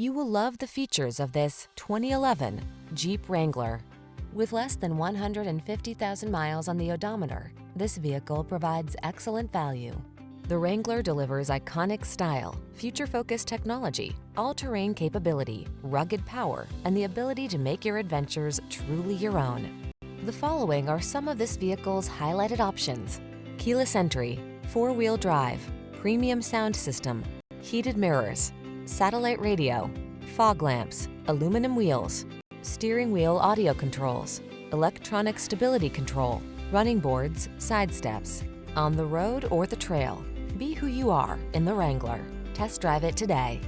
You will love the features of this 2011 Jeep Wrangler. With less than 150,000 miles on the odometer, this vehicle provides excellent value. The Wrangler delivers iconic style, future-focused technology, all-terrain capability, rugged power, and the ability to make your adventures truly your own. The following are some of this vehicle's highlighted options: keyless entry, four-wheel drive, premium sound system, heated mirrors, satellite radio, fog lamps, aluminum wheels, steering wheel audio controls, electronic stability control, running boards, side steps. On the road or the trail, be who you are in the Wrangler. Test drive it today.